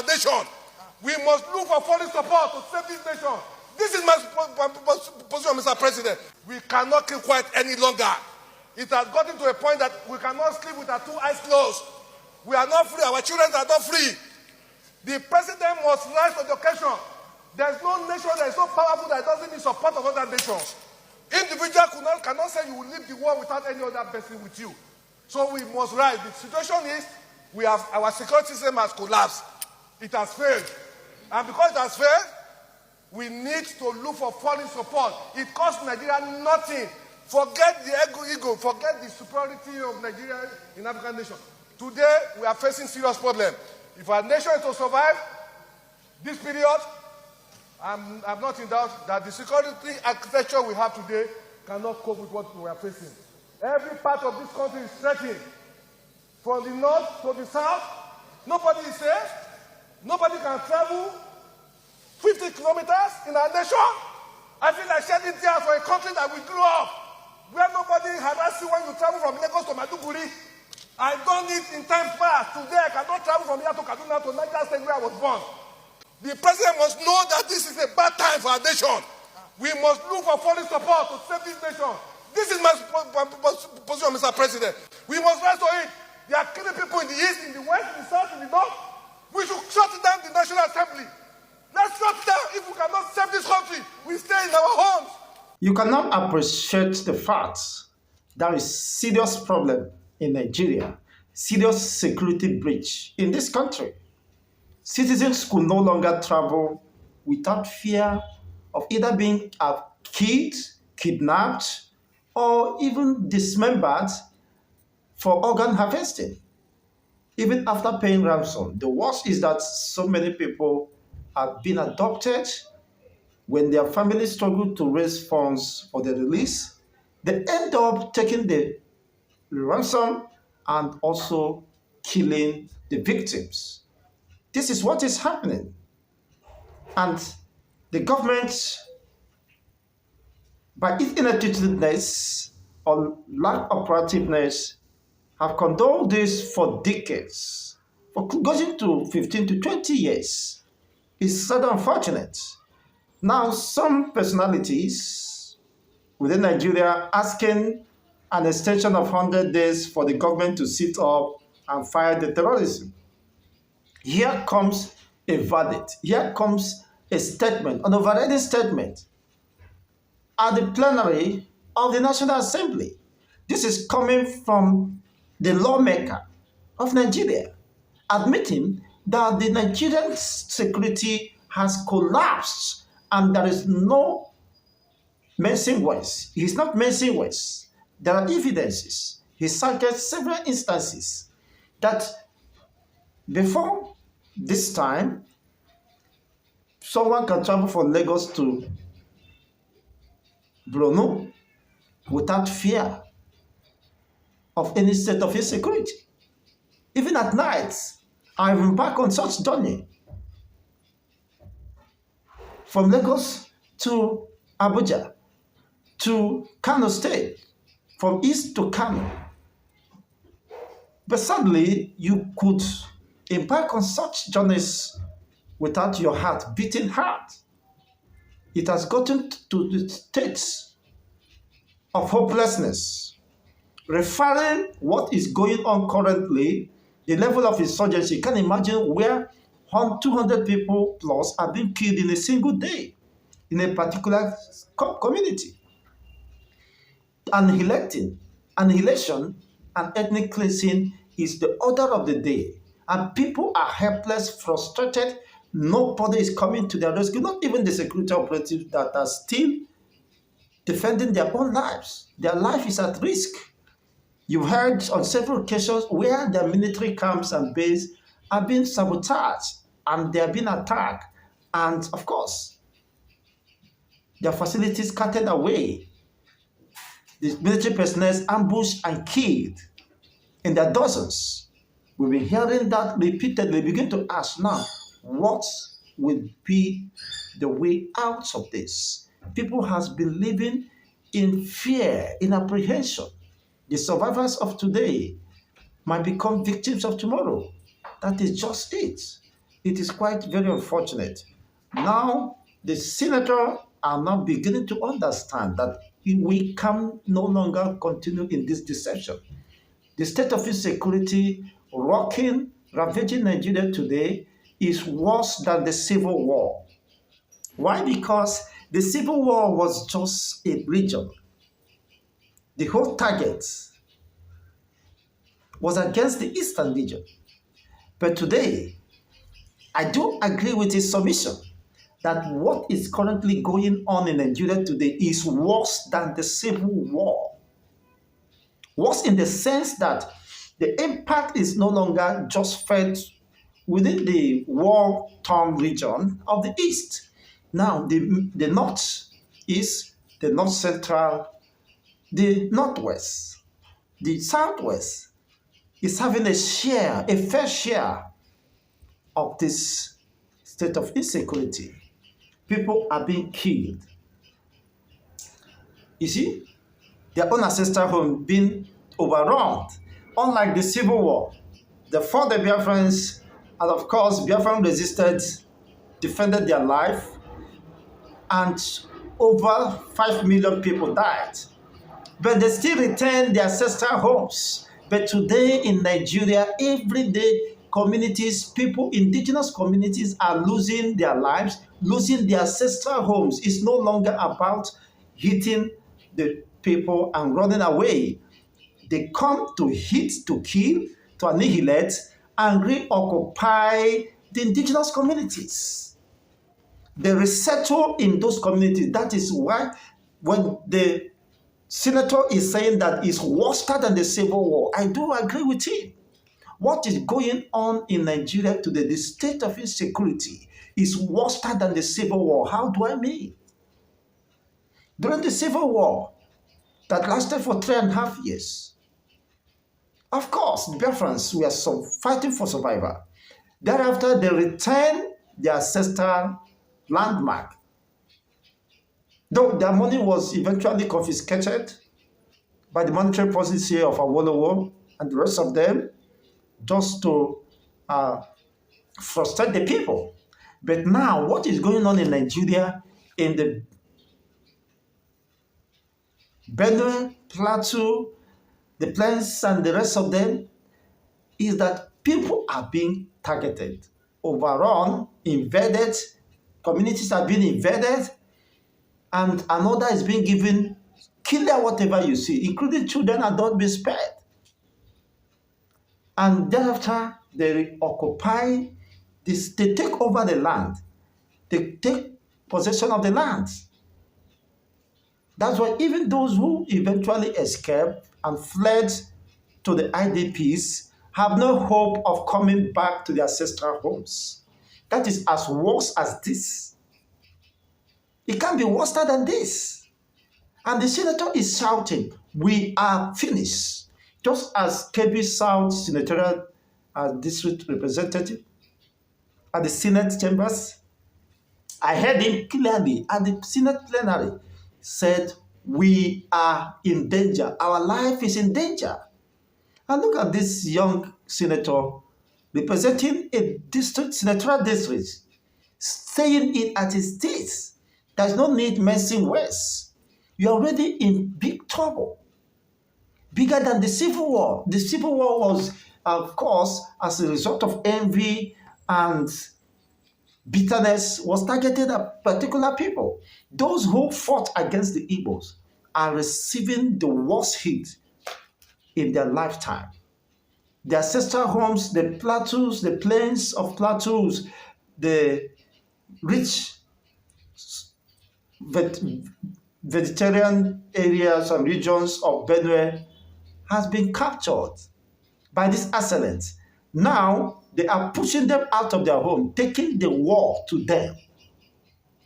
our nation. We must look for foreign support to save this nation. This is my position, Mr. President. We cannot keep quiet any longer. It has gotten to a point that we cannot sleep with our two eyes closed. We are not free. Our children are not free. The president must rise to the occasion. There's no nation that is so powerful that doesn't need support of other nations. Individuals cannot say you will leave the world without any other person with you. So we must rise. The situation is our security system has collapsed. It has failed. And because it has failed, we need to look for foreign support. It costs Nigeria nothing. Forget the ego, forget the superiority of Nigeria in African nation. Today, we are facing serious problems. If our nation is to survive this period, I'm not in doubt that the security architecture we have today cannot cope with what we are facing. Every part of this country is threatened. From the north to the south, nobody is safe. Nobody can travel 50 kilometers in our nation. I feel like shedding tears for a country that we grew up, where nobody harasses you when you travel from Lagos to Maiduguri. I've done it in times past. Today, I cannot travel from here to Kaduna to Niger State where I was born. The president must know that this is a bad time for our nation. We must look for foreign support to save this nation. This is my position, Mr. President. We must rise to it. They are killing people in the east, in the west, in the south, in the north. We should shut down the National Assembly. Let's shut it down. If we cannot save this country, we stay in our homes. You cannot appreciate the fact there is serious problem in Nigeria, serious security breach in this country. Citizens could no longer travel without fear of either being killed, kidnapped, or even dismembered for organ harvesting, even after paying ransom. The worst is that so many people have been adopted. When their families struggle to raise funds for their release, they end up taking the ransom and also killing the victims. This is what is happening. And the government, by its inattentiveness or lack of proactiveness, have condoned this for decades, for going to 15 to 20 years. It's so unfortunate. Now, some personalities within Nigeria asking an extension of 100 days for the government to sit up and fight the terrorism. Here comes a verdict. Here comes a statement, an overriding statement at the plenary of the National Assembly. This is coming from the lawmaker of Nigeria, admitting that the Nigerian security has collapsed and there is no mincing words. He's not mincing words. There are evidences. He cited several instances that before this time, someone can travel from Lagos to Borno without fear of any state of insecurity. Even at night, I've embarked on such journey from Lagos to Abuja to Kano State, from east to Kano. But sadly, you could embark on such journeys without your heart beating hard. It has gotten to the states of hopelessness. Referring what is going on currently, the level of insurgency, you can imagine where 200 people plus are being killed in a single day in a particular community. Annihilation and ethnic cleansing is the order of the day. And people are helpless, frustrated. Nobody is coming to their rescue, not even the security operatives that are still defending their own lives. Their life is at risk. You've heard on several occasions where their military camps and bases are being sabotaged and they are being attacked. And of course, their facilities carted away. The military personnel ambushed and killed in their dozens. We've been hearing that repeatedly. Begin to ask now, what will be the way out of this? People have been living in fear, in apprehension. The survivors of today might become victims of tomorrow. That is just it. It is quite very unfortunate. Now, the senators are now beginning to understand that we can no longer continue in this deception. The state of insecurity rocking, ravaging Nigeria today is worse than the Civil War. Why? Because the Civil War was just a region. The whole target was against the Eastern region. But today, I do agree with his submission that what is currently going on in Nigeria today is worse than the Civil War. Worse in the sense that the impact is no longer just felt within the war-torn region of the East. Now, the North East, the North Central, the Northwest, the Southwest is having a fair share of this state of insecurity. People are being killed. You see, their own ancestral home being overrun. Unlike the Civil War, they fought the Biafrans, and of course, Biafran resisted, defended their life, and over 5 million people died. But they still retained their ancestral homes. But today in Nigeria, every day, communities, people, indigenous communities are losing their lives, losing their ancestral homes. It's no longer about hitting the people and running away. They come to hit, to kill, to annihilate, and reoccupy the indigenous communities. They resettle in those communities. That is why when the senator is saying that it's worse than the Civil War, I do agree with him. What is going on in Nigeria today, the state of insecurity, is worse than the Civil War. How do I mean? During the Civil War, that lasted for 3.5 years, of course, the Biafrans were fighting for survival. Thereafter, they returned their ancestral landmark. Though their money was eventually confiscated by the monetary policy of Awolowo and the rest of them, just to frustrate the people. But now, what is going on in Nigeria, in the Benue, Plateau, the plains, and the rest of them, is that people are being targeted, overrun, invaded, communities are being invaded, and another is being given, kill them whatever you see, including children, and don't be spared. And thereafter, they occupy this, they take over the land. They take possession of the land. That's why even those who eventually escaped and fled to the IDPs have no hope of coming back to their ancestral homes. That is as worse as this. It can't be worse than this. And the senator is shouting, we are finished. Just as KB South Senatorial District Representative at the Senate chambers, I heard him clearly at the Senate plenary, said, we are in danger. Our life is in danger. And look at this young senator representing a district, senatorial district, saying it at his teeth. There's no need messing worse. You're already in big trouble. Bigger than the Civil War. The Civil War was, of course, as a result of envy and bitterness, was targeted at particular people. Those who fought against the Igbos are receiving the worst hit in their lifetime. The ancestral homes, the plateaus, the plains of plateaus, the rich vegetarian areas and regions of Benue has been captured by these assailants. Now, they are pushing them out of their home, taking the war to them.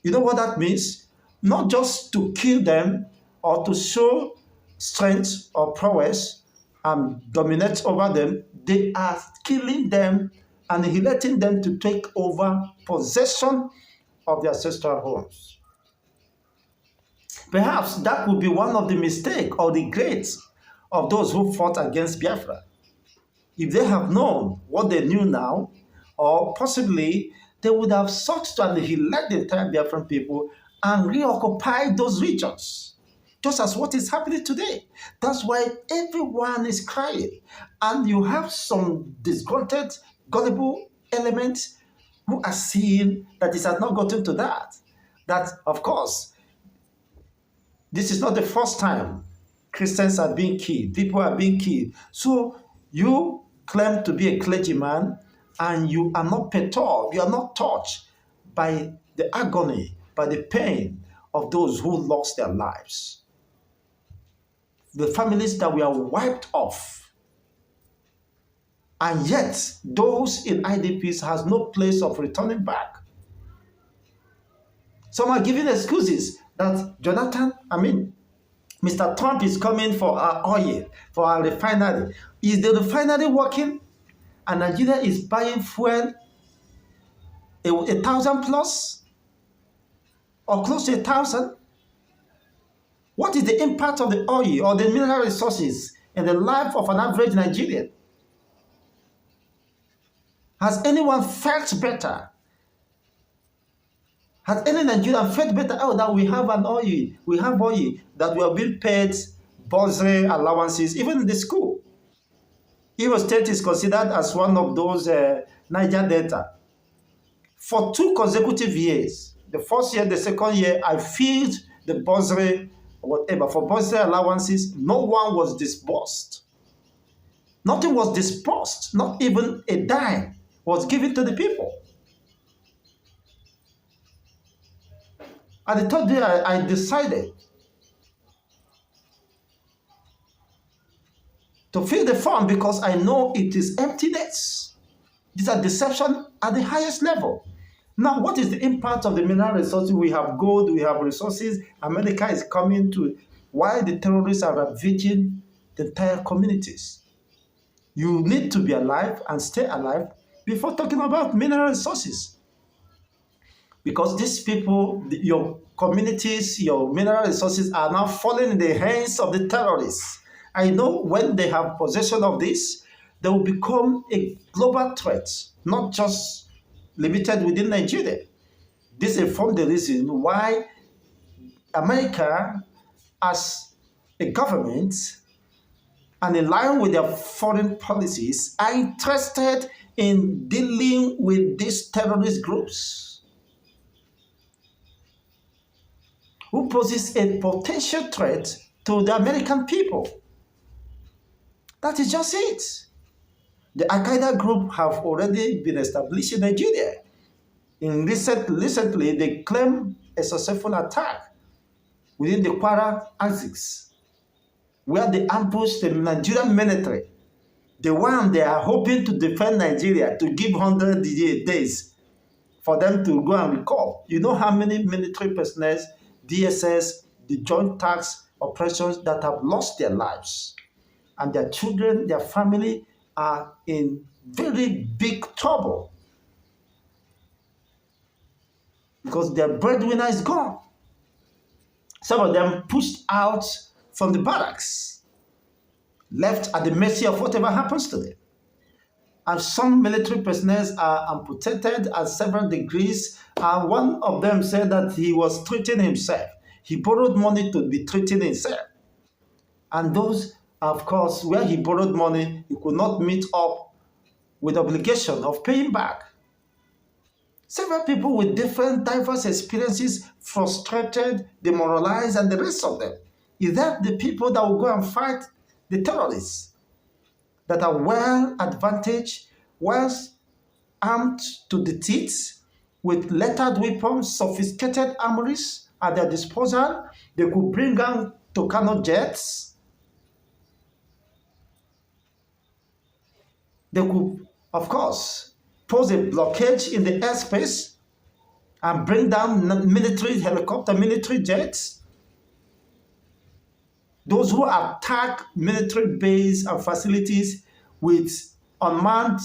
You know what that means? Not just to kill them or to show strength or prowess and dominate over them, they are killing them and letting them to take over possession of their ancestral homes. Perhaps that would be one of the mistakes or the regrets of those who fought against Biafra. If they have known what they knew now, or possibly they would have sought to annihilate the entire Biafran people and reoccupy those regions, just as what is happening today. That's why everyone is crying. And you have some disgruntled, gullible elements who are seeing that it has not gotten to that. That, of course, this is not the first time Christians are being killed, people are being killed. So you claim to be a clergyman and you are not perturbed, you are not touched by the agony, by the pain of those who lost their lives. The families that were wiped off. And yet, those in IDPs has no place of returning back. Some are giving excuses that Mr. Trump is coming for our oil, for our refinery. Is the refinery working? And Nigeria is buying fuel 1,000 plus or close to 1,000? What is the impact of the oil or the mineral resources in the life of an average Nigerian? Has anyone felt better? Has any Nigerian felt better? Oh, that we have an oil, we have oil, that we are being paid bursary allowances, even in the school. Imo State is considered as one of those Niger Delta. For 2 consecutive years, the first year, the second year, I filled the bursary, whatever, for bursary allowances. No one was disbursed. Nothing was disbursed. Not even a dime was given to the people. And the third day, I decided to fill the form because I know it is emptiness. These are deception at the highest level. Now, what is the impact of the mineral resources? We have gold, we have resources. America is coming to, while the terrorists are ravaging the entire communities. You need to be alive and stay alive before talking about mineral resources. Because these people, your communities, your mineral resources are now falling in the hands of the terrorists. I know when they have possession of this, they will become a global threat, not just limited within Nigeria. This informs the reason why America, as a government, and in line with their foreign policies, are interested in dealing with these terrorist groups who poses a potential threat to the American people. That is just it. The Al-Qaeda group have already been established in Nigeria. Recently, they claimed a successful attack within the Kwara axis, where they ambushed the Nigerian military. The one they are hoping to defend Nigeria, to give 100 days for them to go and recall. You know how many military personnel, DSS, the joint tax operations that have lost their lives, and their children, their family are in very big trouble because their breadwinner is gone. Some of them pushed out from the barracks, left at the mercy of whatever happens to them. And some military personnel are amputated at several degrees. And one of them said that he was treating himself. He borrowed money to be treating himself. And those, of course, where he borrowed money, he could not meet up with obligation of paying back. Several people with different diverse experiences, frustrated, demoralized, and the rest of them. Is that the people that will go and fight the terrorists that are well advantaged, well armed to the teeth, with lettered weapons, sophisticated armories at their disposal? They could bring down Tucano jets. They could, of course, pose a blockage in the airspace and bring down military helicopter, military jets. Those who attack military bases and facilities with unmanned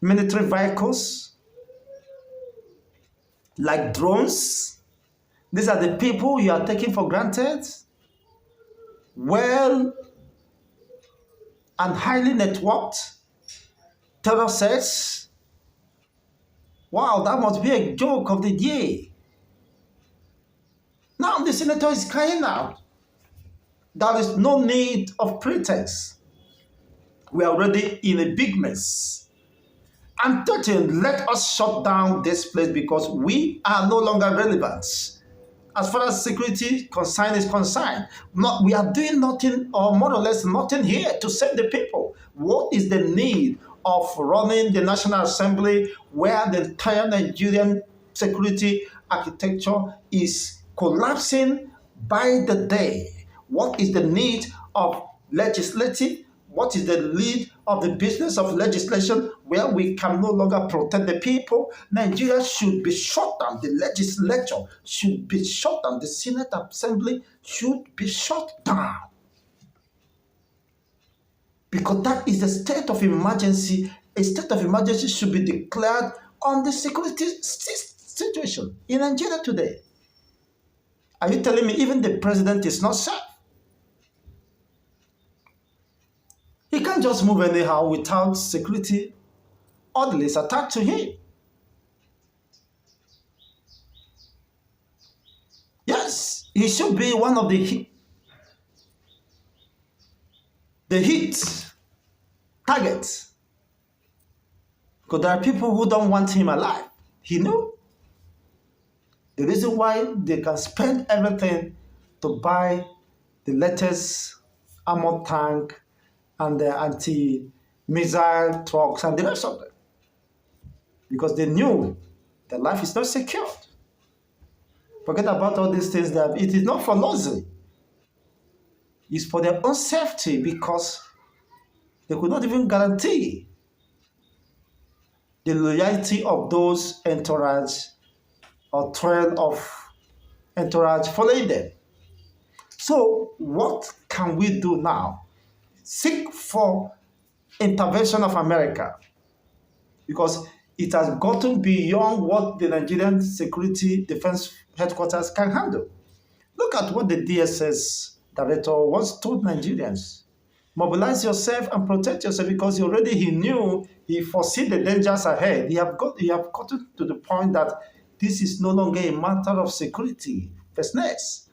military vehicles like drones. These are the people you are taking for granted. Well and highly networked, terror cells. Wow, that must be a joke of the day. Now the senator is crying out. There is no need of pretense. We are already in a big mess. I'm threatening, let us shut down this place because we are no longer relevant. As far as security concern is concerned, we are doing nothing or more or less nothing here to save the people. What is the need of running the National Assembly where the entire Nigerian security architecture is collapsing by the day? What is the need of legislative? What is the lead of the business of legislation where we can no longer protect the people? Nigeria should be shut down. The legislature should be shut down. The Senate Assembly should be shut down. Because that is a state of emergency. A state of emergency should be declared on the security situation in Nigeria today. Are you telling me even the president is not safe? He can't just move anyhow without security orderlies attached to him. Yes, he should be one of the hit targets. Because there are people who don't want him alive. He knew. The reason why they can spend everything to buy the latest armored tank and the anti-missile trucks and the rest of them. Because they knew their life is not secured. Forget about all these things. That it is not for luxury. It's for their own safety because they could not even guarantee the loyalty of those entourage or trail of entourage following them. So what can we do now? Seek for intervention of America because it has gotten beyond what the Nigerian Security Defense Headquarters can handle. Look at what the DSS director once told Nigerians. Mobilize yourself and protect yourself because he knew, he foreseen the dangers ahead. He have gotten to the point that this is no longer a matter of security business.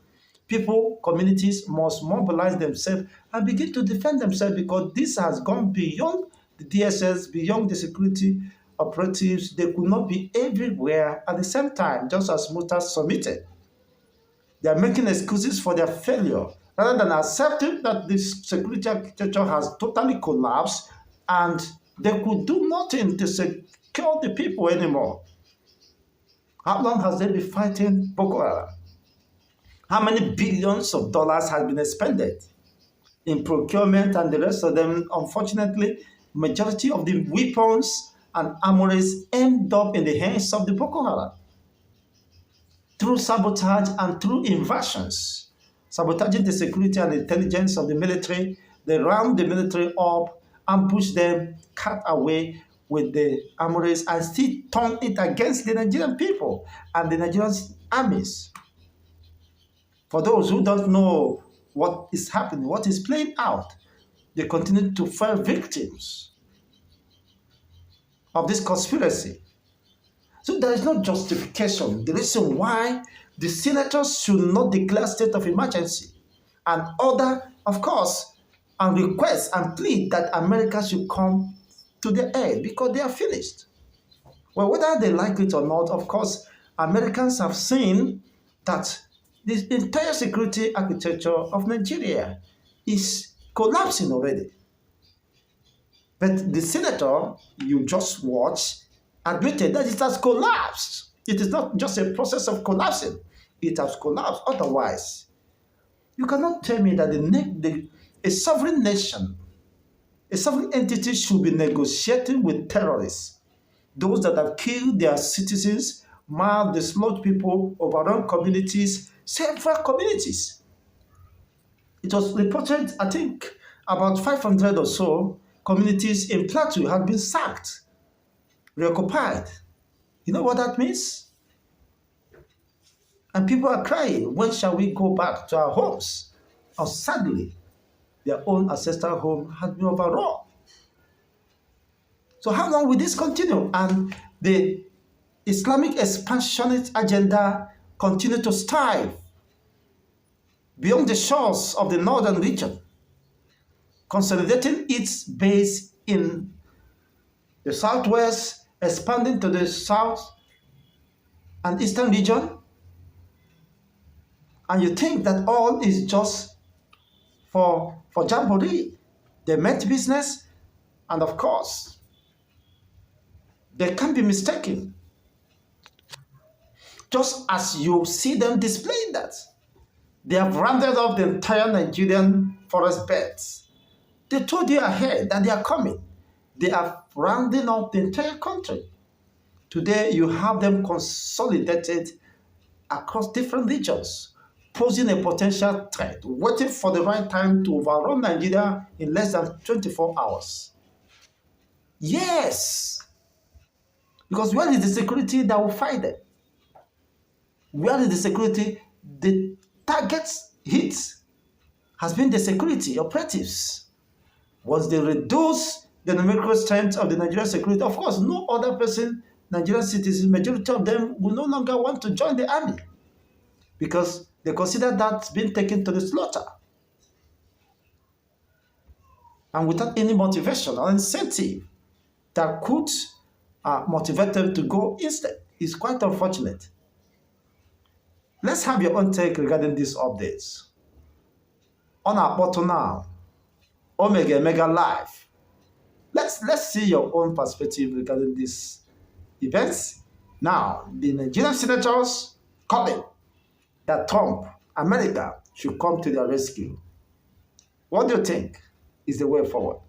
People, communities must mobilize themselves and begin to defend themselves because this has gone beyond the DSS, beyond the security operatives. They could not be everywhere at the same time, just as Mutas submitted. They are making excuses for their failure rather than accepting that this security architecture has totally collapsed and they could do nothing to secure the people anymore. How long has they been fighting Boko Haram? How many billions of dollars has been expended in procurement and the rest of them? Unfortunately, majority of the weapons and armories end up in the hands of the Boko Haram through sabotage and through invasions. Sabotaging the security and intelligence of the military, they round the military up, ambush them, cut away with the armories and still turn it against the Nigerian people and the Nigerian armies. For those who don't know what is happening, what is playing out, they continue to fall victims of this conspiracy. So there is no justification. The reason why the senators should not declare state of emergency and order, of course, and request and plead that America should come to the aid because they are finished. Well, whether they like it or not, of course, Americans have seen that the entire security architecture of Nigeria is collapsing already. But the senator you just watched admitted that it has collapsed. It is not just a process of collapsing. It has collapsed. Otherwise, you cannot tell me that a sovereign nation, a sovereign entity should be negotiating with terrorists, those that have killed their citizens, mauled, disloyal people, overrun communities, several communities. It was reported, I think, about 500 or so communities in Plateau had been sacked, reoccupied. You know what that means? And people are crying, when shall we go back to our homes? And sadly, their own ancestral home has been overrun. So how long will this continue? And the Islamic expansionist agenda continue to strive beyond the shores of the northern region, consolidating its base in the southwest, expanding to the south and eastern region. And you think that all is just for jamboree. They meant business, and of course, they can be mistaken. Just as you see them displaying that. They have rounded up the entire Nigerian forest beds. They told you ahead that they are coming. They are rounding up the entire country. Today, you have them consolidated across different regions, posing a potential threat, waiting for the right time to overrun Nigeria in less than 24 hours. Yes, because where is the security that will fight them? Where is the security? The target hit has been the security operatives. Once they reduce the numerical strength of the Nigerian security, of course, no other person, Nigerian citizens, majority of them will no longer want to join the army because they consider that being taken to the slaughter. And without any motivation or incentive that could motivate them to go instead. It's quite unfortunate. Let's have your own take regarding these updates. On our portal now, Omega Mega Live. Let's see your own perspective regarding these events. Now, the Nigerian senators calling that Trump, America, should come to their rescue. What do you think is the way forward?